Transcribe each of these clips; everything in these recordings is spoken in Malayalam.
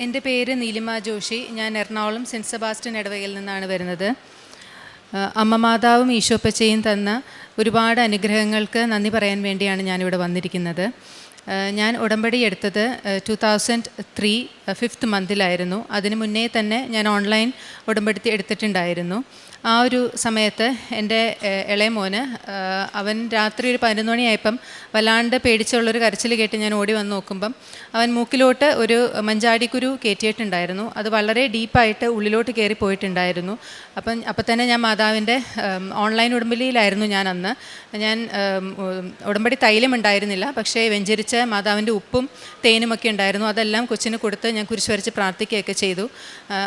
എൻ്റെ പേര് നീലിമ ജോഷി. ഞാൻ എറണാകുളം സെൻറ്റ് സെബാസ്റ്റ്യൻ ഇടവകയിൽ നിന്നാണ് വരുന്നത്. അമ്മ മാതാവും ഈശോപ്പച്ചയും തന്ന ഒരുപാട് അനുഗ്രഹങ്ങൾക്ക് നന്ദി പറയാൻ വേണ്ടിയാണ് ഞാനിവിടെ വന്നിരിക്കുന്നത്. ഞാൻ ഉടമ്പടി എടുത്തത് 2003 5th മന്തിലായിരുന്നു. അതിന് മുന്നേ തന്നെ ഞാൻ ഓൺലൈൻ ഉടമ്പടി എടുത്തിട്ടുണ്ടായിരുന്നു. ആ ഒരു സമയത്ത് എൻ്റെ ഇളയ മോന് അവൻ രാത്രി ഒരു 11 മണിയായപ്പം വല്ലാണ്ട് പേടിച്ചുള്ളൊരു കരച്ചിൽ കേട്ട് ഞാൻ ഓടി വന്ന് നോക്കുമ്പം അവൻ മൂക്കിലോട്ട് ഒരു മഞ്ചാടിക്കുരു കയറ്റിയിട്ടുണ്ടായിരുന്നു. അത് വളരെ ഡീപ്പായിട്ട് ഉള്ളിലോട്ട് കയറി പോയിട്ടുണ്ടായിരുന്നു. അപ്പം തന്നെ ഞാൻ മാതാവിൻ്റെ ഓൺലൈൻ ഉടമ്പടിയിലായിരുന്നു ഞാൻ അന്ന്. ഞാൻ ഉടമ്പടി തൈലം ഉണ്ടായിരുന്നില്ല, പക്ഷേ വെഞ്ചരിച്ച മാതാവിൻ്റെ ഉപ്പും തേനുമൊക്കെ ഉണ്ടായിരുന്നു. അതെല്ലാം കൊച്ചിന് കൊടുത്ത് ഞാൻ കുരിശ് വരച്ച് പ്രാർത്ഥിക്കുകയൊക്കെ ചെയ്തു.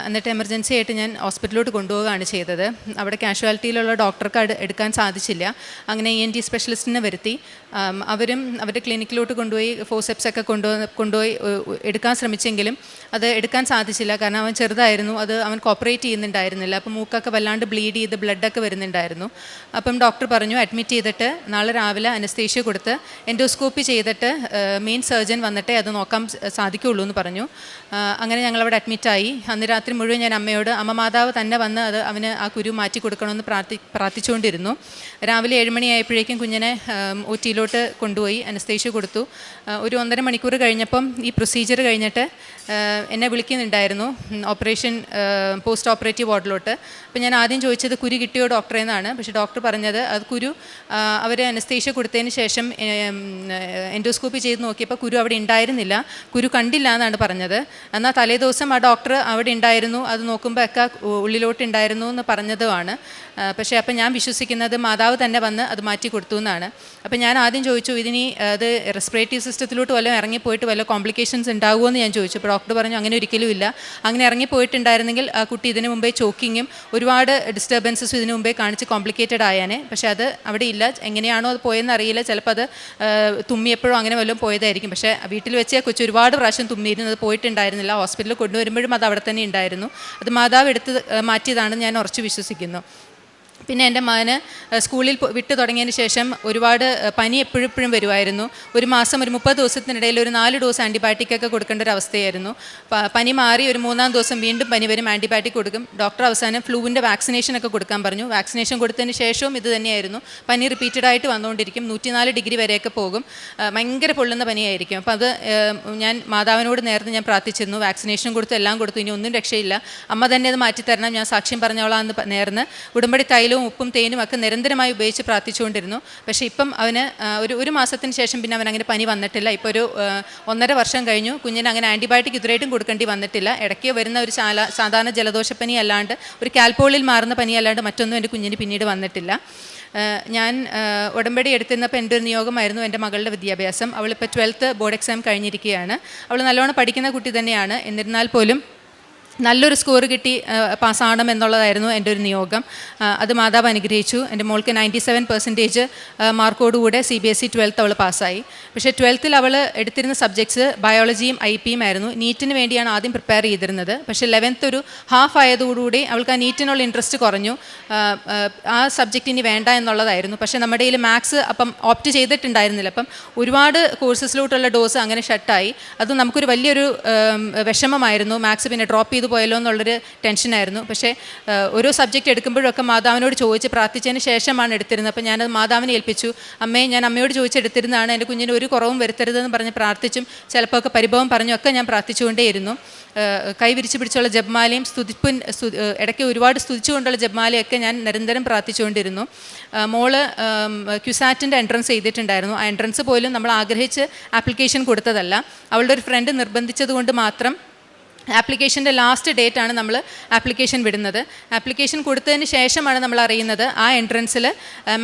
എന്നിട്ട് എമർജൻസി ആയിട്ട് ഞാൻ ഹോസ്പിറ്റലിലോട്ട് കൊണ്ടുപോവുകയാണ് ചെയ്തത്. അവിടെ കാഷ്വാലിറ്റിയിലുള്ള ഡോക്ടർക്ക് എടുക്കാൻ സാധിച്ചില്ല. അങ്ങനെ ENT സ്പെഷ്യലിസ്റ്റിനെ വരുത്തി. അവരും അവരുടെ ക്ലിനിക്കിലോട്ട് കൊണ്ടുപോയി ഫോസെപ്സ് ഒക്കെ കൊണ്ടുപോയി എടുക്കാൻ ശ്രമിച്ചെങ്കിലും അത് എടുക്കാൻ സാധിച്ചില്ല. കാരണം അവൻ ചെറുതായിരുന്നു, അത് അവൻ കോപ്പറേറ്റ് ചെയ്യുന്നുണ്ടായിരുന്നില്ല. അപ്പം മൂക്കൊക്കെ വല്ലാണ്ട് ബ്ലീഡ് ചെയ്ത് ബ്ലഡൊക്കെ വരുന്നുണ്ടായിരുന്നു. അപ്പം ഡോക്ടർ പറഞ്ഞു അഡ്മിറ്റ് ചെയ്തിട്ട് നാളെ രാവിലെ അനസ്തേഷ്യ കൊടുത്ത് എൻഡോസ്കോപ്പി ചെയ്തിട്ട് മെയിൻ സർജൻ വന്നിട്ടേ അത് നോക്കാൻ സാധിക്കുകയുള്ളൂ എന്ന് പറഞ്ഞു. അങ്ങനെ ഞങ്ങളവിടെ അഡ്മിറ്റായി. അന്ന് രാത്രി മുഴുവൻ ഞാൻ അമ്മയോട് അമ്മ മാതാവ് തന്നെ വന്ന് അവന് ആ കുരു മാറ്റി കൊടുക്കണമെന്ന് പ്രാർത്ഥിച്ചുകൊണ്ടിരുന്നു. രാവിലെ 7 മണിയായപ്പോഴേക്കും കുഞ്ഞിനെ OT-യിലോട്ട് കൊണ്ടുപോയി അനസ്തേഷ്യ കൊടുത്തു. ഒരു 1.5 മണിക്കൂർ കഴിഞ്ഞപ്പം ഈ പ്രൊസീജിയർ കഴിഞ്ഞിട്ട് എന്നെ വിളിക്കുന്നുണ്ടായിരുന്നു ഓപ്പറേഷൻ പോസ്റ്റ് ഓപ്പറേറ്റീവ് വാർഡിലോട്ട്. അപ്പോൾ ഞാൻ ആദ്യം ചോദിച്ചത് കുരു കിട്ടിയോ ഡോക്ടറെ എന്നാണ്. പക്ഷേ ഡോക്ടർ പറഞ്ഞത് അത് കുരു അവർ അനസ്തേഷ്യ കൊടുത്തതിന് ശേഷം എൻഡോസ്കോപ്പി ചെയ്ത് നോക്കിയപ്പോൾ കുരു അവിടെ ഉണ്ടായിരുന്നില്ല, കുരു കണ്ടില്ല എന്നാണ് പറഞ്ഞത്. എന്നാൽ തലേദിവസം ആ ഡോക്ടർ അവിടെ ഉണ്ടായിരുന്നു, അത് നോക്കുമ്പോൾ ഒക്കെ ഉള്ളിലോട്ട് ഉണ്ടായിരുന്നു എന്ന് പറഞ്ഞതുമാണ്. പക്ഷേ അപ്പം ഞാൻ വിശ്വസിക്കുന്നത് മാതാവ് തന്നെ വന്ന് അത് മാറ്റി കൊടുത്തു എന്നാണ്. അപ്പം ഞാൻ ആദ്യം ചോദിച്ചു ഇതിനി അത് റെസ്പിറേറ്ററി സിസ്റ്റത്തിലോട്ട് വല്ലതും ഇറങ്ങിപ്പോയിട്ട് വല്ല കോംപ്ലിക്കേഷൻസ് ഉണ്ടാകുമോ എന്ന് ഞാൻ ചോദിച്ചു. അപ്പോൾ ഡോക്ടർ പറഞ്ഞു അങ്ങനെ ഒരിക്കലും ഇല്ല. അങ്ങനെ ഇറങ്ങിപ്പോയിട്ടുണ്ടായിരുന്നെങ്കിൽ ആ കുട്ടി ഇതിനു മുമ്പേ ചോക്കിങ്ങും ഒരുപാട് ഡിസ്റ്റർബൻസസും ഇതിനു മുമ്പേ കാണിച്ച് കോംപ്ലിക്കേറ്റഡ് ആയാനെ. പക്ഷേ അത് അവിടെ ഇല്ല. എങ്ങനെയാണോ അത് പോയെന്ന് അറിയില്ല. ചിലപ്പോൾ അത് തുമ്മിയപ്പോഴും അങ്ങനെ വല്ലതും പോയതായിരിക്കും. പക്ഷേ വീട്ടിൽ വെച്ച് കൊച്ചു ഒരുപാട് പ്രാവശ്യം തുമ്മിയിരുന്നത് പോയിട്ടുണ്ടായിരുന്നില്ല. ഹോസ്പിറ്റലിൽ കൊണ്ടുവരുമ്പോഴും അത് അവിടെ തന്നെ ഉണ്ടായിരുന്നു. അത് മാതാവ് എടുത്ത് മാറ്റിയതാണെന്ന് ഞാൻ ഉറച്ചു വിശ്വസിക്കുന്നു. പിന്നെ എൻ്റെ മകന് സ്കൂളിൽ വിട്ടു തുടങ്ങിയതിന് ശേഷം ഒരുപാട് പനി എപ്പോഴും വരുമായിരുന്നു. ഒരു മാസം ഒരു 30 ദിവസത്തിനിടയിൽ ഒരു 4 ഡോസ് ആൻറ്റിബയോട്ടിക്കൊക്കെ കൊടുക്കേണ്ട ഒരു അവസ്ഥയായിരുന്നു. പനി മാറി ഒരു 3-ാം ദിവസം വീണ്ടും പനി വരും, ആൻറ്റിബയോട്ടിക് കൊടുക്കും. ഡോക്ടർ അവസാനം ഫ്ലൂവിൻ്റെ വാക്സിനേഷനൊക്കെ കൊടുക്കാൻ പറഞ്ഞു. വാക്സിനേഷൻ കൊടുത്തതിന് ശേഷവും ഇത് തന്നെയായിരുന്നു. പനി റിപ്പീറ്റഡായിട്ട് വന്നുകൊണ്ടിരിക്കും. 104 ഡിഗ്രി വരെയൊക്കെ പോകും. ഭയങ്കര പൊള്ളുന്ന പനിയായിരിക്കും. അപ്പോൾ അത് ഞാൻ മാതാവിനോട് നേരത്തെ ഞാൻ പ്രാർത്ഥിച്ചിരുന്നു. വാക്സിനേഷൻ കൊടുത്തു, എല്ലാം കൊടുത്തു, ഇനി ഒന്നും രക്ഷയില്ല, അമ്മ തന്നെ അത് മാറ്റിത്തരണം, ഞാൻ സാക്ഷ്യം പറഞ്ഞോളാം എന്ന് നേർന്ന് ഉടമ്പടി തൈലവും ഉപ്പും തേനും ഒക്കെ നിരന്തരമായി ഉപയോഗിച്ച് പ്രാർത്ഥിച്ചുകൊണ്ടിരുന്നു. പക്ഷേ ഇപ്പം അവന് ഒരു മാസത്തിന് ശേഷം പിന്നെ അവൻ അങ്ങനെ പനി വന്നിട്ടില്ല. ഇപ്പോൾ ഒരു 1.5 വർഷം കഴിഞ്ഞു. കുഞ്ഞിന് അങ്ങനെ ആൻറ്റിബയോട്ടിക് ഇതുവരെയായിട്ടും കൊടുക്കേണ്ടി വന്നിട്ടില്ല. ഇടയ്ക്ക് വരുന്ന ഒരു സാധാരണ ജലദോഷപ്പനി അല്ലാണ്ട് ഒരു കാൽപോളിൽ മാറുന്ന പനി അല്ലാണ്ട് മറ്റൊന്നും എൻ്റെ കുഞ്ഞിന് പിന്നീട് വന്നിട്ടില്ല. ഞാൻ ഉടമ്പടി എടുത്തിരുന്നപ്പോൾ എൻ്റെ ഒരു നിയോഗമായിരുന്നു എൻ്റെ മകളുടെ വിദ്യാഭ്യാസം. അവളിപ്പോൾ 12th ബോർഡ് എക്സാം കഴിഞ്ഞിരിക്കുകയാണ്. അവൾ നല്ലോണം പഠിക്കുന്ന കുട്ടി തന്നെയാണ്. എന്നിരുന്നാൽ പോലും നല്ലൊരു സ്കോർ കിട്ടി പാസ്സാവണം എന്നുള്ളതായിരുന്നു എൻ്റെ ഒരു നിയോഗം. അത് മാതാവ് അനുഗ്രഹിച്ചു. എൻ്റെ മോൾക്ക് 97% മാർക്കോടുകൂടെ CBSE 12th അവൾ പാസ്സായി. പക്ഷേ 12th അവൾ എടുത്തിരുന്ന സബ്ജക്ട്സ് ബയോളജിയും IP ആയിരുന്നു. നീറ്റിന് വേണ്ടിയാണ് ആദ്യം പ്രിപ്പയർ ചെയ്തിരുന്നത്. പക്ഷേ 11th ഒരു ഹാഫ് ആയതോടുകൂടി അവൾക്ക് ആ നീറ്റിനുള്ള ഇൻട്രസ്റ്റ് കുറഞ്ഞു. ആ സബ്ജക്റ്റ് ഇനി വേണ്ട എന്നുള്ളതായിരുന്നു. പക്ഷേ നമ്മുടെ കയ്യിൽ മാത്സ് അപ്പം ഓപ്റ്റ് ചെയ്തിട്ടുണ്ടായിരുന്നില്ല. അപ്പം ഒരുപാട് കോഴ്സസിലോട്ടുള്ള ഡോസ് അങ്ങനെ ഷട്ടായി. അത് നമുക്കൊരു വലിയൊരു വിഷമമായിരുന്നു. മാത്സ് പിന്നെ ഡ്രോപ്പ് ചെയ്ത് പോയല്ലോ എന്നുള്ളൊരു ടെൻഷനായിരുന്നു. പക്ഷേ ഓരോ സബ്ജക്റ്റ് എടുക്കുമ്പോഴൊക്കെ മാതാവിനോട് ചോദിച്ച് പ്രാർത്ഥിച്ചതിന് ശേഷമാണ് എടുത്തിരുന്നത്. അപ്പോൾ ഞാനത് മാതാവിനെ ഏൽപ്പിച്ചു. ഞാൻ അമ്മയോട് ചോദിച്ചെടുത്തിരുന്നതാണ്, എൻ്റെ കുഞ്ഞിന് ഒരു കുറവും വരുത്തരുതെന്ന് പറഞ്ഞ് പ്രാർത്ഥിച്ചും ചിലപ്പോൾ ഒക്കെ പരിഭവം പറഞ്ഞൊക്കെ ഞാൻ പ്രാർത്ഥിച്ചുകൊണ്ടേയിരുന്നു. കൈ വിരിച്ച് പിടിച്ചുള്ള ജപമാലയും ഇടയ്ക്ക് ഒരുപാട് സ്തുതിച്ചുകൊണ്ടുള്ള ജപമാലയൊക്കെ ഞാൻ നിരന്തരം പ്രാർത്ഥിച്ചുകൊണ്ടിരുന്നു. മോള് ക്യുസാറ്റിൻ്റെ എൻട്രൻസ് ചെയ്തിട്ടുണ്ടായിരുന്നു. ആ എൻട്രൻസ് പോലും നമ്മൾ ആഗ്രഹിച്ച് ആപ്ലിക്കേഷൻ കൊടുത്തതല്ല. അവളുടെ ഒരു ഫ്രണ്ട് നിർബന്ധിച്ചതുകൊണ്ട് മാത്രം ആപ്ലിക്കേഷൻ്റെ ലാസ്റ്റ് ഡേറ്റാണ് നമ്മൾ ആപ്ലിക്കേഷൻ വിടുന്നത്. ആപ്ലിക്കേഷൻ കൊടുത്തതിന് ശേഷമാണ് നമ്മൾ അറിയുന്നത് ആ എൻട്രൻസിൽ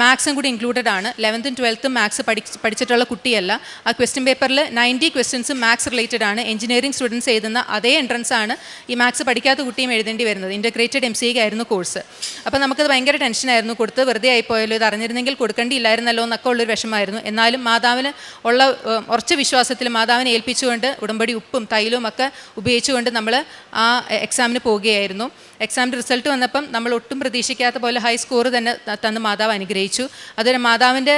മാത്സും കൂടി ഇൻക്ലൂഡഡ് ആണ്. 11th 12th മാത്സ് പഠിച്ചിട്ടുള്ള കുട്ടിയല്ല. ആ ക്വസ്റ്റ്യൻ പേപ്പറിൽ 90 ക്വസ്റ്റ്യൻസും മാത്സ് റിലേറ്റഡ് ആണ്. എഞ്ചിനീയറിംഗ് സ്റ്റുഡൻസ് എഴുതുന്ന അതേ എൻട്രൻസ് ആണ് ഈ മാത്സ് പഠിക്കാത്ത കുട്ടിയും എഴുതേണ്ടി വരുന്നത്. ഇൻ്റഗ്രേറ്റഡ് MCA ആയിരുന്നു കോഴ്സ്. അപ്പോൾ നമുക്കത് ഭയങ്കര ടെൻഷനായിരുന്നു. കൊടുത്ത് വെറുതെ ആയിപ്പോയല്ലോ, ഇത് അറിഞ്ഞിരുന്നെങ്കിൽ കൊടുക്കേണ്ടിയില്ലായിരുന്നല്ലോ എന്നൊക്കെ ഉള്ളൊരു വിഷമമായിരുന്നു. എന്നാലും മാതാവിന് ഉള്ള ഉറച്ച വിശ്വാസത്തിൽ മാതാവിനെ ഏൽപ്പിച്ചുകൊണ്ട് ഉടമ്പടി ഉപ്പും തൈലവും ഒക്കെ ഉപയോഗിച്ചുകൊണ്ട് നമ്മൾ ആ എക്സാമിന് പോവുകയായിരുന്നു. എക്സാമിൻ്റെ റിസൾട്ട് വന്നപ്പം നമ്മൾ ഒട്ടും പ്രതീക്ഷിക്കാത്ത പോലെ ഹൈ സ്കോർ തന്നെ തന്ന് മാതാവ് അനുഗ്രഹിച്ചു. അതൊരു മാതാവിൻ്റെ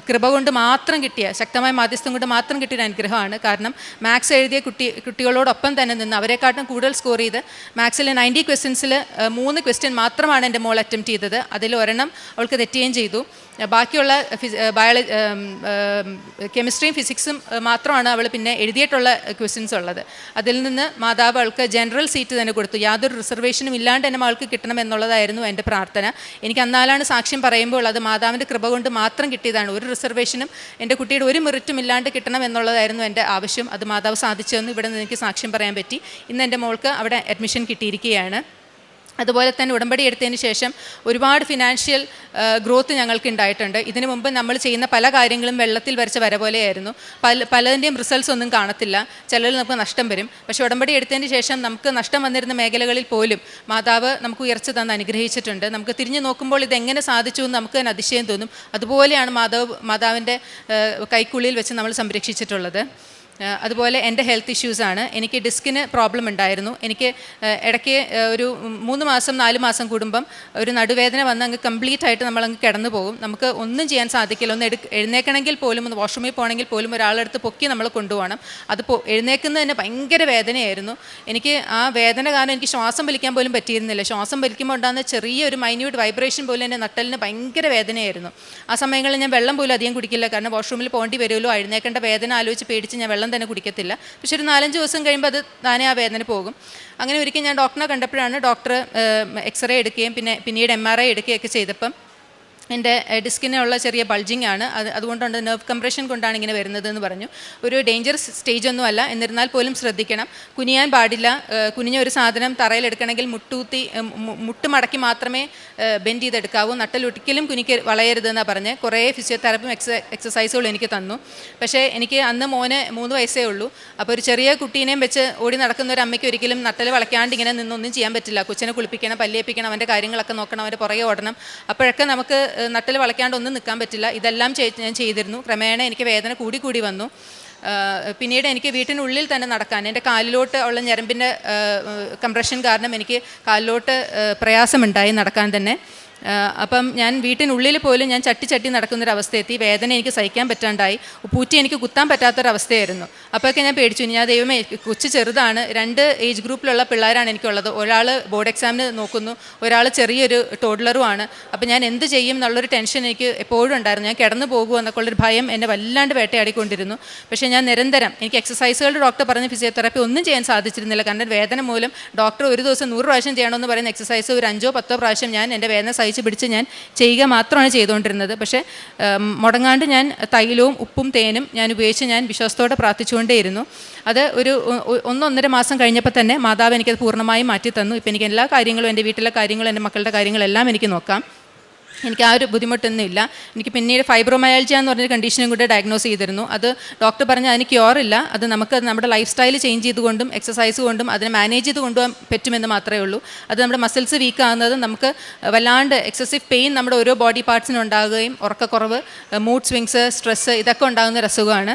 കൃപ കൊണ്ട് മാത്രം കിട്ടിയ, ശക്തമായ മാധ്യസ്ഥം കൊണ്ട് മാത്രം കിട്ടിയൊരു അനുഗ്രഹമാണ്. കാരണം മാത്സ് എഴുതിയ കുട്ടികളോടൊപ്പം തന്നെ നിന്ന് അവരെക്കാട്ടും കൂടുതൽ സ്കോർ ചെയ്ത് മാത്സിൽ 90 ക്വസ്റ്റ്യൻസിൽ 3 ക്വസ്റ്റ്യൻ മാത്രമാണ് എൻ്റെ മോൾ അറ്റംപ്റ്റ് ചെയ്തത്. അതിൽ ഒരെണ്ണം അവൾക്ക് തെറ്റുകയും ചെയ്തു. ബാക്കിയുള്ള കെമിസ്ട്രിയും ഫിസിക്സും മാത്രമാണ് അവൾ പിന്നെ എഴുതിയിട്ടുള്ള ക്വസ്റ്റ്യൻസ് ഉള്ളത്. അതിൽ നിന്ന് മാതാവ് അവൾക്ക് ജനറൽ സീറ്റ് തന്നെ കൊടുത്തു. യാതൊരു റിസർവേഷനും ഇല്ലാണ്ട് എൻ്റെ മകൾക്ക് കിട്ടണം എന്നുള്ളതായിരുന്നു എൻ്റെ പ്രാർത്ഥന. എനിക്ക് അന്നാലാണ് സാക്ഷ്യം പറയുമ്പോൾ അത് മാതാവിൻ്റെ കൃപ കൊണ്ട് മാത്രം കിട്ടിയതാണ്. ഒരു റിസർവേഷനും എൻ്റെ കുട്ടിയുടെ ഒരു മെറിറ്റും ഇല്ലാണ്ട് കിട്ടണം എന്നുള്ളതായിരുന്നു എൻ്റെ ആവശ്യം. അത് മാതാവ് സാധിച്ചതെന്ന് ഇവിടെ നിന്ന് എനിക്ക് സാക്ഷ്യം പറയാൻ പറ്റി. ഇന്ന് എൻ്റെ മോൾക്ക് അവിടെ അഡ്മിഷൻ കിട്ടിയിരിക്കുകയാണ്. അതുപോലെ തന്നെ ഉടമ്പടി എടുത്തതിന് ശേഷം ഒരുപാട് ഫിനാൻഷ്യൽ ഗ്രോത്ത് ഞങ്ങൾക്ക് ഉണ്ടായിട്ടുണ്ട്. ഇതിനു മുമ്പ് നമ്മൾ ചെയ്യുന്ന പല കാര്യങ്ങളും വെള്ളത്തിൽ വരച്ച വര പോലെയായിരുന്നു. പലതിൻ്റെയും റിസൾട്ട്സ് ഒന്നും കാണത്തില്ല, ചിലരിൽ നമുക്ക് നഷ്ടം വരും. പക്ഷേ ഉടമ്പടി എടുത്തതിന് ശേഷം നമുക്ക് നഷ്ടം വന്നിരുന്ന മേഖലകളിൽ പോലും മാതാവ് നമുക്ക് ഉയർച്ച തന്ന് അനുഗ്രഹിച്ചിട്ടുണ്ട്. നമുക്ക് തിരിഞ്ഞു നോക്കുമ്പോൾ ഇതെങ്ങനെ സാധിച്ചു എന്ന് നമുക്ക് തന്നെ അതിശയം തോന്നും. അതുപോലെയാണ് മാതാവിൻ്റെ കൈക്കുള്ളിൽ വെച്ച് നമ്മൾ സംരക്ഷിച്ചിട്ടുള്ളത്. അതുപോലെ എൻ്റെ ഹെൽത്ത് ഇഷ്യൂസാണ്. എനിക്ക് ഡിസ്കിന് പ്രോബ്ലം ഉണ്ടായിരുന്നു. എനിക്ക് ഇടയ്ക്ക് ഒരു 3 മാസം 4 മാസം കൂടുമ്പം ഒരു നടുവേദന വന്ന് അങ്ങ് കംപ്ലീറ്റ് ആയിട്ട് നമ്മളങ്ങ് കിടന്നു പോകും. നമുക്ക് ഒന്നും ചെയ്യാൻ സാധിക്കില്ല. ഒന്ന് എഴുന്നേക്കണമെങ്കിൽ പോലും, ഒന്ന് വാഷ്റൂമിൽ പോകണമെങ്കിൽ പോലും ഒരാളെടുത്ത് പൊക്കി നമ്മൾ കൊണ്ടുപോകണം. അത് എഴുന്നേക്കുന്നത് തന്നെ ഭയങ്കര വേദനയായിരുന്നു. എനിക്ക് ആ വേദന കാരണം എനിക്ക് ശ്വാസം വലിക്കാൻ പോലും പറ്റിയിരുന്നില്ല. ശ്വാസം വലിക്കുമ്പോൾ ഉണ്ടാകുന്ന ചെറിയൊരു മൈന്യൂട്ട് വൈബ്രേഷൻ പോലും എൻ്റെ നട്ടലിന് ഭയങ്കര വേദനയായിരുന്നു. ആ സമയങ്ങളിൽ ഞാൻ വെള്ളം പോലും അധികം കുടിക്കില്ല. കാരണം വാഷ്റൂമിൽ പോകേണ്ടി വരുമല്ലോ, എഴുന്നേക്കേണ്ട വേദന ആലോചിച്ച് പേടിച്ച് ഞാൻ വെള്ളം തന്നെ കുടിക്കത്തില്ല. പക്ഷെ ഒരു 4-5 ദിവസം കഴിയുമ്പോൾ അത് താനേ ആ വേദന പോകും. അങ്ങനെ ഒരിക്കൽ ഞാൻ ഡോക്ടറെ കണ്ടപ്പോഴാണ് ഡോക്ടർ എക്സ്റേ എടുക്കുകയും പിന്നീട് MRI എടുക്കുകയൊക്കെ ചെയ്തപ്പം എൻ്റെ ഡിസ്കിനുള്ള ചെറിയ ബൾജിങ് ആണ്, അതുകൊണ്ടുണ്ട് നെർവ് കംപ്രഷൻ കൊണ്ടാണ് ഇങ്ങനെ വരുന്നതെന്ന് പറഞ്ഞു. ഒരു ഡേഞ്ചറസ് സ്റ്റേജ് ഒന്നുമല്ല, എന്നിരുന്നാൽ പോലും ശ്രദ്ധിക്കണം. കുനിയാൻ പാടില്ല. കുനിഞ്ഞ ഒരു സാധനം തറയിലെടുക്കണമെങ്കിൽ മുട്ട് മടക്കി മാത്രമേ ബെൻഡ് ചെയ്തെടുക്കാവൂ. നട്ടലൊരിക്കലും വളയരുതെന്നാണ് പറഞ്ഞ് കുറേ ഫിസിയോതെറാപ്പിയും എക്സസൈസുകളും എനിക്ക് തന്നു. പക്ഷേ എനിക്ക് അന്ന് മോന് 3 വയസ്സേ ഉള്ളൂ. അപ്പോൾ ഒരു ചെറിയ കുട്ടീനെയും വെച്ച് ഓടി നടക്കുന്ന ഒരു അമ്മയ്ക്ക് ഒരിക്കലും നട്ടൽ വളയ്ക്കാണ്ട് ഇങ്ങനെ നിന്നൊന്നും ചെയ്യാൻ പറ്റില്ല. കൊച്ചിനെ കുളിപ്പിക്കണം, പല്ലേപ്പിക്കണം, അവൻ്റെ കാര്യങ്ങളൊക്കെ നോക്കണം, അവൻ്റെ പുറകെ ഓടണം. അപ്പോഴൊക്കെ നമുക്ക് നട്ടൽ വളയ്ക്കാണ്ട് ഒന്നും നിൽക്കാൻ പറ്റില്ല. ഇതെല്ലാം ഞാൻ ചെയ്തിരുന്നു. ക്രമേണ എനിക്ക് വേദന കൂടി വന്നു. പിന്നീട് എനിക്ക് വീട്ടിനുള്ളിൽ തന്നെ നടക്കാൻ, എൻ്റെ കാലിലോട്ട് ഉള്ള ഞരമ്പിൻ്റെ കംപ്രഷൻ കാരണം എനിക്ക് കാലിലോട്ട് പ്രയാസമുണ്ടായി നടക്കാൻ തന്നെ. അപ്പം ഞാൻ വീട്ടിനുള്ളിൽ പോലും ഞാൻ ചട്ടി നടക്കുന്നൊരവസ്ഥയെത്തി. വേദന എനിക്ക് സഹിക്കാൻ പറ്റാണ്ടായി. പൂറ്റി എനിക്ക് കുത്താൻ പറ്റാത്തൊരവസ്ഥയായിരുന്നു. അപ്പോഴൊക്കെ ഞാൻ പേടിച്ചു. ഞാൻ ദൈവമേ, കൊച്ചു ചെറുതാണ്, 2 ഏജ് ഗ്രൂപ്പിലുള്ള പിള്ളേരാണ് എനിക്കുള്ളത്. ഒരാൾ ബോർഡ് എക്സാമിന് നോക്കുന്നു, ഒരാൾ ചെറിയൊരു ടോഡ്ലറുമാണ്. അപ്പം ഞാൻ എന്ത് ചെയ്യും എന്നുള്ളൊരു ടെൻഷൻ എനിക്ക് എപ്പോഴും ഉണ്ടായിരുന്നു. ഞാൻ കിടന്നു പോകുമോ എന്നൊക്കെയുള്ളൊരു ഭയം എന്നെ വല്ലാണ്ട് വേട്ടയാടിക്കൊണ്ടിരുന്നു. പക്ഷേ ഞാൻ നിരന്തരം, എനിക്ക് എക്സസൈസുകളുടെ ഡോക്ടർ പറഞ്ഞ ഫിസിയോതെറാപ്പി ഒന്നും ചെയ്യാൻ സാധിച്ചിരുന്നില്ല. കാരണം വേദന മൂലം ഡോക്ടർ ഒരു ദിവസം 100 പ്രാവശ്യം ചെയ്യണമെന്ന് പറയുന്ന എക്സസൈസ് ഒരു 5-10 പ്രാവശ്യം ഞാൻ എൻ്റെ വേദന പിടിച്ച് ഞാൻ ചെയ്യുക മാത്രമാണ് ചെയ്തുകൊണ്ടിരുന്നത്. പക്ഷേ മുടങ്ങാണ്ട് ഞാൻ തൈലവും ഉപ്പും തേനും ഞാൻ ഉപയോഗിച്ച് ഞാൻ വിശ്വാസത്തോടെ പ്രാർത്ഥിച്ചുകൊണ്ടേയിരുന്നു. അത് ഒരു 1-1.5 മാസം കഴിഞ്ഞപ്പോൾ തന്നെ മാതാവ് എനിക്കത് പൂർണ്ണമായും മാറ്റി തന്നു. ഇപ്പം എനിക്ക് എല്ലാ കാര്യങ്ങളും, എൻ്റെ വീട്ടിലെ കാര്യങ്ങളും എൻ്റെ മക്കളുടെ കാര്യങ്ങളെല്ലാം എനിക്ക് നോക്കാം. എനിക്ക് ആ ഒരു ബുദ്ധിമുട്ടൊന്നും ഇല്ല. എനിക്ക് പിന്നീട് ഫൈബ്രോമയാൾജിയ എന്ന് പറഞ്ഞൊരു കണ്ടീഷനും കൂടെ ഡയഗ്നോസ് ചെയ്തിരുന്നു. അത് ഡോക്ടർ പറഞ്ഞ അതിന് ക്യൂറില്ല. അത് നമുക്ക് നമ്മുടെ ലൈഫ് സ്റ്റൈൽ ചേഞ്ച് ചെയ്തുകൊണ്ടും എക്സസൈസ് കൊണ്ടും അതിനെ മാനേജ് ചെയ്ത് കൊണ്ടുപോകാൻ പറ്റുമെന്ന് മാത്രമേ ഉള്ളൂ. അത് നമ്മുടെ മസിൽസ് വീക്ക് ആകുന്നത്, നമുക്ക് വല്ലാണ്ട് എക്സസീവ് പെയിൻ നമ്മുടെ ഓരോ ബോഡി പാർട്സിനും ഉണ്ടാകുകയും ഉറക്കക്കുറവ്, മൂഡ് സ്വിങ്സ്, സ്ട്രെസ്സ് ഇതൊക്കെ ഉണ്ടാകുന്ന ഒരു അസുഖമാണ്.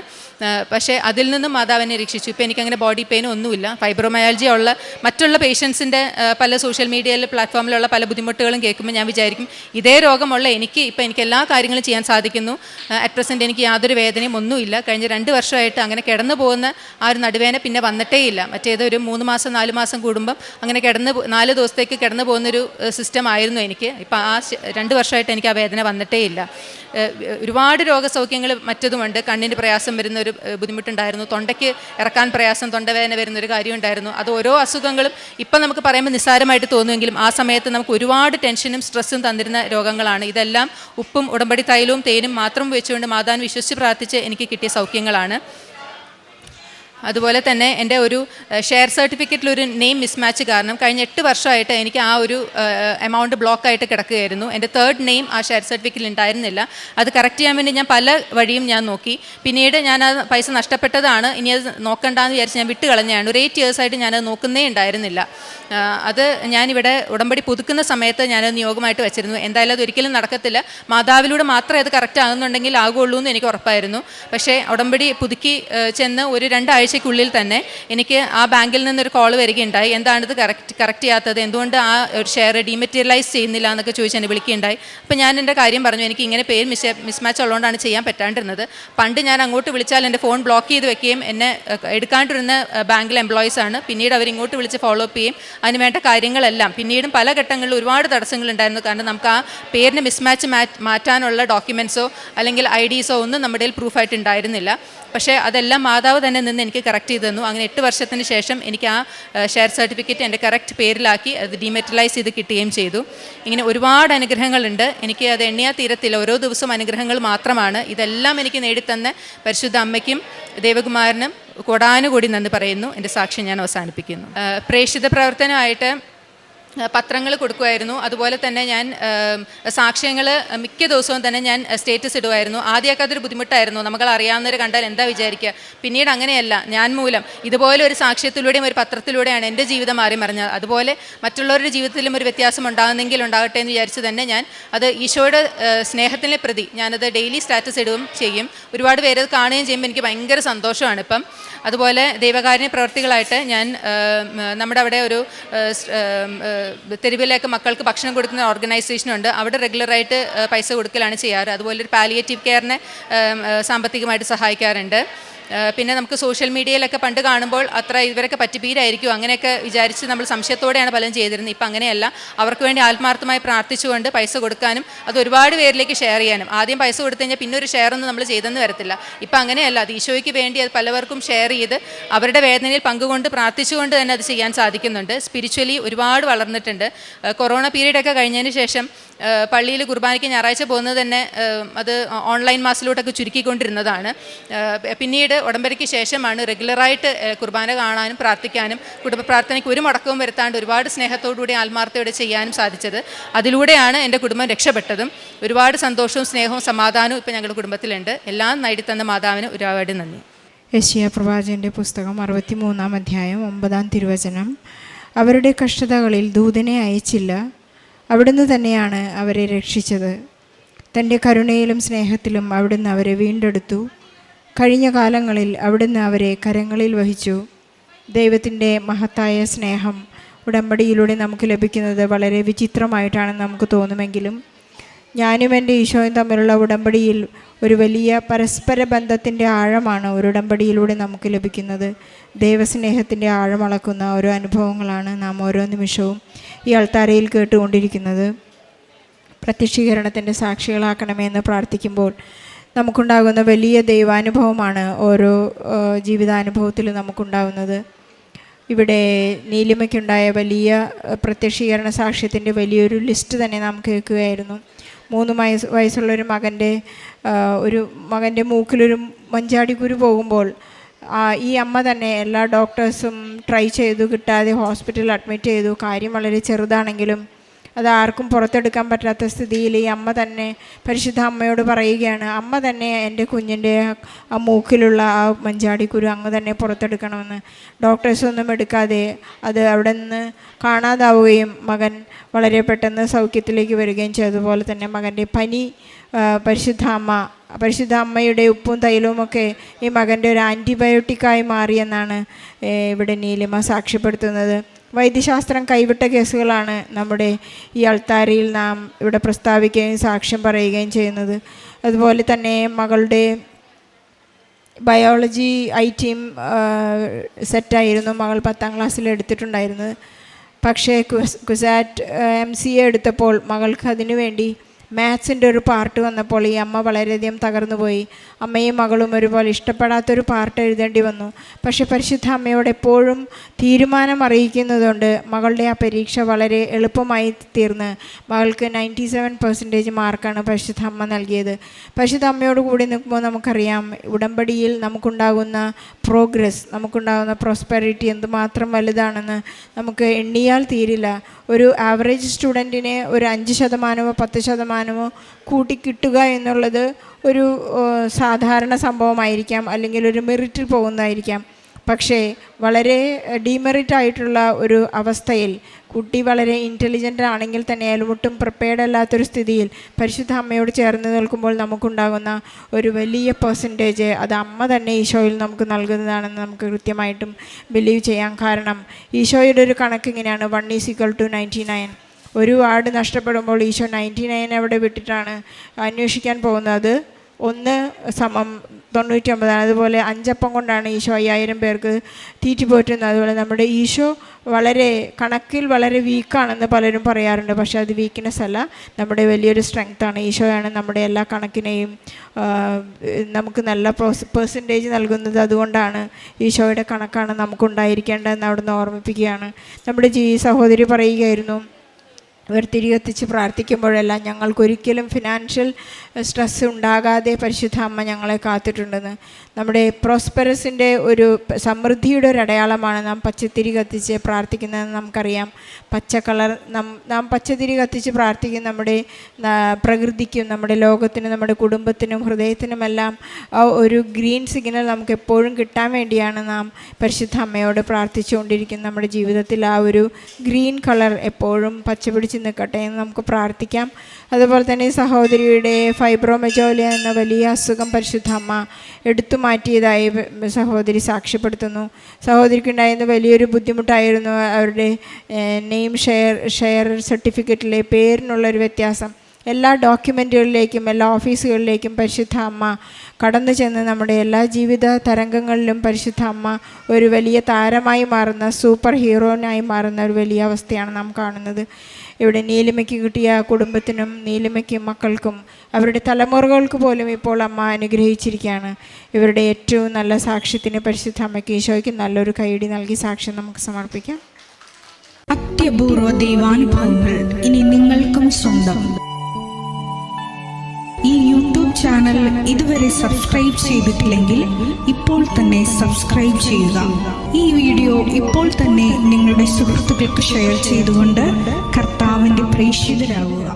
പക്ഷേ അതിൽ നിന്നും മാതാവിനെ രക്ഷിച്ചു. ഇപ്പോൾ എനിക്കങ്ങനെ ബോഡി പെയിനും ഒന്നുമില്ല. ഫൈബ്രോമയാൾജിയ ഉള്ള മറ്റുള്ള പേഷ്യൻസിൻ്റെ പല സോഷ്യൽ മീഡിയയിൽ പ്ലാറ്റ്ഫോമിലുള്ള പല ബുദ്ധിമുട്ടുകളും കേൾക്കുമ്പോൾ ഞാൻ വിചാരിക്കും, ഇതേ രോഗമുള്ള എനിക്ക് എല്ലാ കാര്യങ്ങളും ചെയ്യാൻ സാധിക്കുന്നു. അറ്റ് പ്രസൻറ്റ് എനിക്ക് യാതൊരു വേദനയും ഒന്നുമില്ല. കഴിഞ്ഞ 2 വർഷമായിട്ട് അങ്ങനെ കിടന്നു പോകുന്ന ആ ഒരു നടുവേദന പിന്നെ വന്നിട്ടേ ഇല്ല. മറ്റേത് ഒരു 3 മാസം 4 മാസം കൂടുമ്പം അങ്ങനെ 4 ദിവസത്തേക്ക് കിടന്നു പോകുന്നൊരു സിസ്റ്റം ആയിരുന്നു എനിക്ക്. ഇപ്പം ആ 2 വർഷമായിട്ട് എനിക്ക് ആ വേദന വന്നിട്ടേ ഇല്ല. ഒരുപാട് രോഗസൗഖ്യങ്ങൾ മറ്റതുമുണ്ട്. കണ്ണിന് പ്രയാസം വരുന്ന ഒരു ബുദ്ധിമുട്ടുണ്ടായിരുന്നു. തൊണ്ടയ്ക്ക് ഇറക്കാൻ പ്രയാസം, തൊണ്ടവേദന വരുന്നൊരു കാര്യം ഉണ്ടായിരുന്നു. അത് ഓരോ അസുഖങ്ങളും ഇപ്പം നമുക്ക് പറയുമ്പോൾ നിസ്സാരമായിട്ട് തോന്നുമെങ്കിലും ആ സമയത്ത് നമുക്ക് ഒരുപാട് ടെൻഷനും സ്ട്രെസ്സും തന്നിരുന്ന രോഗങ്ങളാണ്. ഇതെല്ലാം ഉപ്പും ഉടമ്പടി തൈലവും തേനും മാത്രം വെച്ചുകൊണ്ട് മാതാവിനെ വിശ്വസിച്ച് പ്രാർത്ഥിച്ച് എനിക്ക് കിട്ടിയ സൗഖ്യങ്ങളാണ്. അതുപോലെ തന്നെ എൻ്റെ ഒരു ഷെയർ സർട്ടിഫിക്കറ്റിലൊരു നെയിം മിസ്മാച്ച് കാരണം കഴിഞ്ഞ 8 വർഷമായിട്ട് എനിക്ക് ആ ഒരു എമൗണ്ട് ബ്ലോക്കായിട്ട് കിടക്കുകയായിരുന്നു. എൻ്റെ 3rd നെയിം ആ ഷെയർ സർട്ടിഫിക്കറ്റിൽ ഉണ്ടായിരുന്നില്ല. അത് കറക്റ്റ് ചെയ്യാൻ വേണ്ടി ഞാൻ പല വഴിയും ഞാൻ നോക്കി. പിന്നീട് ഞാൻ ആ പൈസ നഷ്ടപ്പെട്ടതാണ്, ഇനി അത് നോക്കണ്ടെന്ന് വിചാരിച്ച് ഞാൻ വിട്ട് കളഞ്ഞതാണ്. ഒരു 8 ഇയേഴ്സായിട്ട് ഞാനത് നോക്കുന്നേ ഉണ്ടായിരുന്നില്ല. അത് ഞാനിവിടെ ഉടമ്പടി പുതുക്കുന്ന സമയത്ത് ഞാനത് നിയോഗമായിട്ട് വെച്ചിരുന്നു. എന്തായാലും അത് ഒരിക്കലും നടക്കത്തില്ല, മാതാവിലൂടെ മാത്രമേ അത് കറക്റ്റ് ആകുന്നുണ്ടെങ്കിൽ ആകുള്ളൂ എന്ന് എനിക്ക് ഉറപ്പായിരുന്നു. പക്ഷേ ഉടമ്പടി പുതുക്കി ചെന്ന് ഒരു 2 ആഴ്ച ഒരാഴ്ചയ്ക്കുള്ളിൽ തന്നെ എനിക്ക് ആ ബാങ്കിൽ നിന്നൊരു കോൾ വരികയുണ്ടായി. എന്താണിത് കറക്റ്റ് ചെയ്യാത്തത്, എന്തുകൊണ്ട് ആ ഒരു ഷെയർ ഡീമെറ്റീരിയലൈസ് ചെയ്യുന്നില്ല എന്നൊക്കെ ചോദിച്ച് എന്നെ വിളിക്കുകയുണ്ടായി. അപ്പോൾ ഞാൻ എൻ്റെ കാര്യം പറഞ്ഞു, എനിക്ക് ഇങ്ങനെ പേര് മിസ്മാച്ച് ഉള്ളതുകൊണ്ടാണ് ചെയ്യാൻ പറ്റാണ്ടിരുന്നത്. പണ്ട് ഞാൻ അങ്ങോട്ട് വിളിച്ചാൽ എൻ്റെ ഫോൺ ബ്ലോക്ക് ചെയ്ത് വെക്കുകയും എന്നെ എടുക്കാണ്ടിരുന്ന ബാങ്കിലെ എംപ്ലോയീസാണ്. പിന്നീട് അവരിങ്ങോട്ട് വിളിച്ച് ഫോളോ അപ്പ് ചെയ്യും. അതിന് വേണ്ട കാര്യങ്ങളെല്ലാം പിന്നീടും പല ഘട്ടങ്ങളിലും ഒരുപാട് തടസ്സങ്ങളുണ്ടായിരുന്നു. കാരണം നമുക്ക് ആ പേരിന് മിസ്മാച്ച് മാറ്റാനുള്ള ഡോക്യുമെൻറ്റ്സോ അല്ലെങ്കിൽ IDസോ ഒന്നും നമ്മുടെ പ്രൂഫായിട്ട് ഉണ്ടായിരുന്നില്ല. പക്ഷേ അതെല്ലാം മാതാവ് തന്നെ നിന്ന് എനിക്ക് കറക്റ്റ് ചെയ്ത് തന്നു. അങ്ങനെ 8 വർഷത്തിന് ശേഷം എനിക്ക് ആ ഷെയർ സർട്ടിഫിക്കറ്റ് എൻ്റെ കറക്റ്റ് പേരിലാക്കി അത് ഡീമെറ്റലൈസ് ചെയ്ത് കിട്ടുകയും ചെയ്തു. ഇങ്ങനെ ഒരുപാട് അനുഗ്രഹങ്ങളുണ്ട്. എനിക്ക് അത് എണ്ണിയാൽ തീരത്തില്ല. ഓരോ ദിവസവും അനുഗ്രഹങ്ങൾ മാത്രമാണ്. ഇതെല്ലാം എനിക്ക് നേടിത്തന്ന പരിശുദ്ധ അമ്മയ്ക്കും ദേവകുമാരനും കോടാനുകൂടി നന്ദി പറയുന്നു. എൻ്റെ സാക്ഷ്യം ഞാൻ അവസാനിപ്പിക്കുന്നു. പ്രേക്ഷിത പ്രവർത്തനമായിട്ട് പത്രങ്ങൾ കൊടുക്കുമായിരുന്നു. അതുപോലെ തന്നെ ഞാൻ സാക്ഷ്യങ്ങൾ മിക്ക ദിവസവും തന്നെ ഞാൻ സ്റ്റേറ്റസ് ഇടുമായിരുന്നു. ആദ്യമൊക്കെ അതൊരു ബുദ്ധിമുട്ടായിരുന്നു. നമുക്ക് അറിയാവുന്നവർ കണ്ടാൽ എന്താ വിചാരിക്കുക. പിന്നീട് അങ്ങനെയല്ല, ഞാൻ മൂലം ഇതുപോലെ ഒരു സാക്ഷ്യത്തിലൂടെയും ഒരു പത്രത്തിലൂടെയാണ് എൻ്റെ ജീവിതം മാറി മറിഞ്ഞത്. അതുപോലെ മറ്റുള്ളവരുടെ ജീവിതത്തിലും ഒരു വ്യത്യാസം ഉണ്ടാകുന്നെങ്കിൽ ഉണ്ടാകട്ടെ എന്ന് വിചാരിച്ച് തന്നെ ഞാൻ അത് ഈശോയുടെ സ്നേഹത്തിനെ പ്രതി ഞാനത് ഡെയിലി സ്റ്റാറ്റസ് ഇടുകയും ചെയ്യും. ഒരുപാട് പേര് അത് കാണുകയും ചെയ്യുമ്പോൾ എനിക്ക് ഭയങ്കര സന്തോഷമാണ്. ഇപ്പം അതുപോലെ ദൈവകാരുണ്യ പ്രവർത്തികളായിട്ട് ഞാൻ നമ്മുടെ അവിടെ ഒരു തെരുവിലേക്ക് മക്കൾക്ക് ഭക്ഷണം കൊടുക്കുന്ന ഓർഗനൈസേഷനുണ്ട്. അവിടെ റെഗുലറായിട്ട് പൈസ കൊടുക്കലാണ് ചെയ്യാറ്. അതുപോലെ ഒരു പാലിയേറ്റീവ് കെയറിനെ സാമ്പത്തികമായിട്ട് സഹായിക്കാറുണ്ട്. പിന്നെ നമുക്ക് സോഷ്യൽ മീഡിയയിലൊക്കെ പണ്ട് കാണുമ്പോൾ അത്ര ഇവരൊക്കെ പറ്റിപ്പീരായിരിക്കും അങ്ങനെയൊക്കെ വിചാരിച്ച് നമ്മൾ സംശയത്തോടെയാണ് പലരും ചെയ്തിരുന്നത്. ഇപ്പം അങ്ങനെയല്ല. അവർക്ക് വേണ്ടി ആത്മാർത്ഥമായി പ്രാർത്ഥിച്ചുകൊണ്ട് പൈസ കൊടുക്കാനും അത് ഒരുപാട് പേരിലേക്ക് ഷെയർ ചെയ്യാനും. ആദ്യം പൈസ കൊടുത്തു കഴിഞ്ഞാൽ പിന്നെ ഒരു ഷെയർ ഒന്നും നമ്മൾ ചെയ്തെന്ന് വരത്തില്ല. ഇപ്പം അങ്ങനെയല്ല. അത് ഈശോയ്ക്ക് വേണ്ടി അത് പലവർക്കും ഷെയർ ചെയ്ത് അവരുടെ വേദനയിൽ പങ്കുകൊണ്ട് പ്രാർത്ഥിച്ചുകൊണ്ട് തന്നെ അത് ചെയ്യാൻ സാധിക്കുന്നുണ്ട്. സ്പിരിച്വലി ഒരുപാട് വളർന്നിട്ടുണ്ട്. കൊറോണ പീരീഡൊക്കെ കഴിഞ്ഞതിന് ശേഷം പള്ളിയിൽ കുർബാനയ്ക്ക് ഞായറാഴ്ച പോകുന്നത് തന്നെ അത് ഓൺലൈൻ മാസിലോട്ടൊക്കെ ചുരുക്കിക്കൊണ്ടിരുന്നതാണ്. പിന്നീട് ഉടമ്പടിക്ക് ശേഷമാണ് റെഗുലറായിട്ട് കുർബാന കാണാനും പ്രാർത്ഥിക്കാനും കുടുംബ പ്രാർത്ഥനയ്ക്ക് ഒരു മുടക്കവും വരുത്താണ്ട് ഒരുപാട് സ്നേഹത്തോടുകൂടി ആത്മാർത്ഥയോടെ ചെയ്യാനും സാധിച്ചത്. അതിലൂടെയാണ് എൻ്റെ കുടുംബം രക്ഷപ്പെട്ടതും. ഒരുപാട് സന്തോഷവും സ്നേഹവും സമാധാനവും ഇപ്പോൾ ഞങ്ങളുടെ കുടുംബത്തിലുണ്ട്. എല്ലാം നേടിത്തന്ന മാതാവിന് ഒരുപാട് നന്ദി. യെശയ്യാ പ്രവാചകൻ്റെ പുസ്തകം 63-ാം അധ്യായം 9-ാം തിരുവചനം. അവരുടെ കഷ്ടതകളിൽ ദൂതനെ അയച്ചില്ല, അവിടുന്ന് തന്നെയാണ് അവരെ രക്ഷിച്ചത്. തൻ്റെ കരുണയിലും സ്നേഹത്തിലും അവിടുന്ന് അവരെ വീണ്ടെടുത്തു. കഴിഞ്ഞ കാലങ്ങളിൽ അവിടുന്ന് അവരെ കരങ്ങളിൽ വഹിച്ചു. ദൈവത്തിൻ്റെ മഹത്തായ സ്നേഹം ഉടമ്പടിയിലൂടെ നമുക്ക് ലഭിക്കുന്നത് വളരെ വിചിത്രമായിട്ടാണ് നമുക്ക് തോന്നുമെങ്കിലും ഞാനും എൻ്റെ ഈശോയും തമ്മിലുള്ള ഉടമ്പടിയിൽ ഒരു വലിയ പരസ്പര ബന്ധത്തിൻ്റെ ആഴമാണ് ഒരു ഉടമ്പടിയിലൂടെ നമുക്ക് ലഭിക്കുന്നത്. ദൈവസ്നേഹത്തിൻ്റെ ആഴമളക്കുന്ന ഓരോ അനുഭവങ്ങളാണ് നാം ഓരോ നിമിഷവും ഈ അൾത്താരയിൽ കേട്ടുകൊണ്ടിരിക്കുന്നത്. പ്രത്യക്ഷീകരണത്തിൻ്റെ സാക്ഷികളാക്കണമെന്ന് പ്രാർത്ഥിക്കുമ്പോൾ നമുക്കുണ്ടാകുന്ന വലിയ ദൈവാനുഭവമാണ് ഓരോ ജീവിതാനുഭവത്തിലും നമുക്കുണ്ടാകുന്നത്. ഇവിടെ നീലിമയ്ക്കുണ്ടായ വലിയ പ്രത്യക്ഷീകരണ സാക്ഷ്യത്തിൻ്റെ വലിയൊരു ലിസ്റ്റ് തന്നെ നാം കേൾക്കുകയായിരുന്നു. 3 വയസ്സുള്ളൊരു മകൻ്റെ മൂക്കിലൊരു മഞ്ചാടിക്കുരു പോകുമ്പോൾ ഈ അമ്മ തന്നെ എല്ലാ ഡോക്ടേഴ്സും ട്രൈ ചെയ്തു, കിട്ടാതെ ഹോസ്പിറ്റലിൽ അഡ്മിറ്റ് ചെയ്തു. കാര്യം വളരെ ചെറുതാണെങ്കിലും അത് ആർക്കും പുറത്തെടുക്കാൻ പറ്റാത്ത സ്ഥിതിയിൽ ഈ അമ്മ തന്നെ പരിശുദ്ധ അമ്മയോട് പറയുകയാണ്, അമ്മ തന്നെ എൻ്റെ കുഞ്ഞിൻ്റെ ആ മൂക്കിലുള്ള ആ മഞ്ചാടിക്കുരു അങ്ങ് തന്നെ പുറത്തെടുക്കണമെന്ന്. ഡോക്ടേഴ്സൊന്നും എടുക്കാതെ അത് അവിടെ നിന്ന് കാണാതാവുകയും മകൻ വളരെ പെട്ടെന്ന് സൗഖ്യത്തിലേക്ക് വരികയും ചെയ്തതുപോലെ തന്നെ മകൻ്റെ പനി പരിശുദ്ധ അമ്മയുടെ ഉപ്പും തൈലവുമൊക്കെ ഈ മകൻ്റെ ഒരു ആൻറ്റിബയോട്ടിക്കായി മാറിയെന്നാണ് ഇവിടെ നീലിമ സാക്ഷ്യപ്പെടുത്തുന്നത്. വൈദ്യശാസ്ത്രം കൈവിട്ട കേസുകളാണ് നമ്മുടെ ഈ അൾത്താരയിൽ നാം ഇവിടെ പ്രസ്താവിക്കുകയും സാക്ഷ്യം പറയുകയും ചെയ്യുന്നത്. അതുപോലെ തന്നെ മകളുടെ ബയോളജി ടീം സെറ്റായിരുന്നു മകൾ 10ാം ക്ലാസ്സിൽ എടുത്തിട്ടുണ്ടായിരുന്നത്. പക്ഷേ കുസാറ്റ് MCA എടുത്തപ്പോൾ മകൾക്ക് അതിനു വേണ്ടി മാത്സിൻ്റെ ഒരു പാർട്ട് വന്നപ്പോൾ ഈ അമ്മ വളരെയധികം തകർന്നുപോയി. അമ്മയും മകളും ഒരുപോലെ ഇഷ്ടപ്പെടാത്തൊരു പാർട്ട് എഴുതേണ്ടി വന്നു. പക്ഷേ പരിശുദ്ധ അമ്മയോട് എപ്പോഴും തീരുമാനം അറിയിക്കുന്നതുകൊണ്ട് മകളുടെ ആ പരീക്ഷ വളരെ എളുപ്പമായി തീർന്ന് മകൾക്ക് 97% മാർക്കാണ് പരിശുദ്ധ അമ്മ നൽകിയത്. പരിശുദ്ധ അമ്മയോട് കൂടി നിൽക്കുമ്പോൾ നമുക്കറിയാം ഉടമ്പടിയിൽ നമുക്കുണ്ടാകുന്ന പ്രോഗ്രസ്, നമുക്കുണ്ടാകുന്ന പ്രോസ്പെറിറ്റി എന്തുമാത്രം വലുതാണെന്ന് നമുക്ക് എണ്ണിയാൽ തീരില്ല. ഒരു ആവറേജ് സ്റ്റുഡൻറ്റിനെ ഒരു 5%-10% കൂട്ടിക്കിട്ടുക എന്നുള്ളത് ഒരു സാധാരണ സംഭവമായിരിക്കാം, അല്ലെങ്കിൽ ഒരു മെറിറ്റിൽ പോകുന്നതായിരിക്കാം. പക്ഷേ വളരെ ഡീമെറിറ്റ് ആയിട്ടുള്ള ഒരു അവസ്ഥയിൽ കുട്ടി വളരെ ഇൻ്റലിജൻ്റ് ആണെങ്കിൽ തന്നെ അയാൾ ഒട്ടും പ്രിപ്പയർഡ് അല്ലാത്തൊരു സ്ഥിതിയിൽ പരിശുദ്ധ അമ്മയോട് ചേർന്ന് നിൽക്കുമ്പോൾ നമുക്കുണ്ടാകുന്ന ഒരു വലിയ പെർസെൻറ്റേജ് അത് അമ്മ തന്നെ ഈശോയിൽ നമുക്ക് നൽകുന്നതാണെന്ന് നമുക്ക് കൃത്യമായിട്ടും ബിലീവ് ചെയ്യാം. കാരണം ഈശോയുടെ ഒരു കണക്ക് ഇങ്ങനെയാണ്, 1:99. ഒരു ആട് നഷ്ടപ്പെടുമ്പോൾ ഈശോ 99 അവിടെ വിട്ടിട്ടാണ് അന്വേഷിക്കാൻ പോകുന്നത്. 1:99. അതുപോലെ 5 അപ്പം കൊണ്ടാണ് ഈശോ 5000 പേർക്ക് തീറ്റിപ്പോറ്റുന്നത്. അതുപോലെ നമ്മുടെ ഈശോ വളരെ കണക്കിൽ വളരെ വീക്കാണെന്ന് പലരും പറയാറുണ്ട്. പക്ഷേ അത് വീക്ക്നെസ് അല്ല, നമ്മുടെ വലിയൊരു സ്ട്രെങ്ത്താണ്. ഈശോയാണ് നമ്മുടെ എല്ലാ കണക്കിനെയും നമുക്ക് നല്ല പെർസെൻറ്റേജ് നൽകുന്നത്. അതുകൊണ്ടാണ് ഈശോയുടെ കണക്കാണ് നമുക്കുണ്ടായിരിക്കേണ്ടതെന്ന് അവിടുന്ന് ഓർമ്മിപ്പിക്കുകയാണ്. നമ്മുടെ സഹോദരി പറയുകയായിരുന്നു, ഇവർ തിരി കത്തിച്ച് പ്രാർത്ഥിക്കുമ്പോഴെല്ലാം ഞങ്ങൾക്കൊരിക്കലും ഫിനാൻഷ്യൽ സ്ട്രെസ് ഉണ്ടാകാതെ പരിശുദ്ധ അമ്മ ഞങ്ങളെ കാത്തിട്ടുണ്ടെന്ന്. നമ്മുടെ പ്രോസ്പെറസിൻ്റെ ഒരു സമൃദ്ധിയുടെ ഒരു അടയാളമാണ് നാം പച്ചത്തിരി കത്തിച്ച് പ്രാർത്ഥിക്കുന്നതെന്ന് നമുക്കറിയാം. പച്ച കളർ നാം പച്ചത്തിരി കത്തിച്ച് പ്രാർത്ഥിക്കും നമ്മുടെ പ്രകൃതിക്കും നമ്മുടെ ലോകത്തിനും നമ്മുടെ കുടുംബത്തിനും ഹൃദയത്തിനുമെല്ലാം ആ ഒരു ഗ്രീൻ സിഗ്നൽ നമുക്ക് എപ്പോഴും കിട്ടാൻ വേണ്ടിയാണ് നാം പരിശുദ്ധ അമ്മയോട് പ്രാർത്ഥിച്ചുകൊണ്ടിരിക്കുന്നത്. നമ്മുടെ ജീവിതത്തിൽ ആ ഒരു ഗ്രീൻ കളർ എപ്പോഴും പച്ച പിടിച്ച് നിൽക്കട്ടെ എന്ന് നമുക്ക് പ്രാർത്ഥിക്കാം. അതുപോലെ തന്നെ സഹോദരിയുടെ ഫൈബ്രോമെജോലിയ എന്ന വലിയ അസുഖം പരിശുദ്ധ അമ്മ എടുത്തു മാറ്റിയതായി സഹോദരി സാക്ഷ്യപ്പെടുത്തുന്നു. സഹോദരിക്കുണ്ടായിരുന്ന വലിയൊരു ബുദ്ധിമുട്ടായിരുന്നു അവരുടെ നെയിം ഷെയർ സർട്ടിഫിക്കറ്റിലെ പേരിനുള്ളൊരു വ്യത്യാസം. എല്ലാ ഡോക്യുമെൻറ്റുകളിലേക്കും എല്ലാ ഓഫീസുകളിലേക്കും പരിശുദ്ധ അമ്മ കടന്നു ചെന്ന് നമ്മുടെ എല്ലാ ജീവിത തരംഗങ്ങളിലും പരിശുദ്ധ അമ്മ ഒരു വലിയ താരമായി മാറുന്ന സൂപ്പർ ഹീറോനായി മാറുന്ന ഒരു വലിയ അവസ്ഥയാണ് നാം കാണുന്നത്. ഇവിടെ നീലിമയ്ക്ക് കിട്ടിയ കുടുംബത്തിനും നീലിമയ്ക്കും മക്കൾക്കും അവരുടെ തലമുറകൾക്ക് പോലും ഇപ്പോൾ അമ്മ അനുഗ്രഹിച്ചിരിക്കുകയാണ്. ഇവരുടെ ഏറ്റവും നല്ല സാക്ഷ്യത്തിന് പരിശുദ്ധ അമ്മയ്ക്ക് ഈശോയ്ക്ക് നല്ലൊരു കൈയടി നൽകി സാക്ഷ്യം നമുക്ക് സമർപ്പിക്കാം. അത്യപൂർവ ദൈവാനുഭവങ്ങൾ ഇനി നിങ്ങൾക്കും സ്വന്തം. ഈ യൂട്യൂബ് ചാനൽ ഇതുവരെ സബ്സ്ക്രൈബ് ചെയ്തിട്ടില്ലെങ്കിൽ ഇപ്പോൾ തന്നെ സബ്സ്ക്രൈബ് ചെയ്യുക. ഈ വീഡിയോ ഇപ്പോൾ തന്നെ നിങ്ങളുടെ സുഹൃത്തുക്കൾക്ക് ഷെയർ ചെയ്തുകൊണ്ട് കർത്താവിൻ്റെ പ്രേക്ഷിതരാകുക.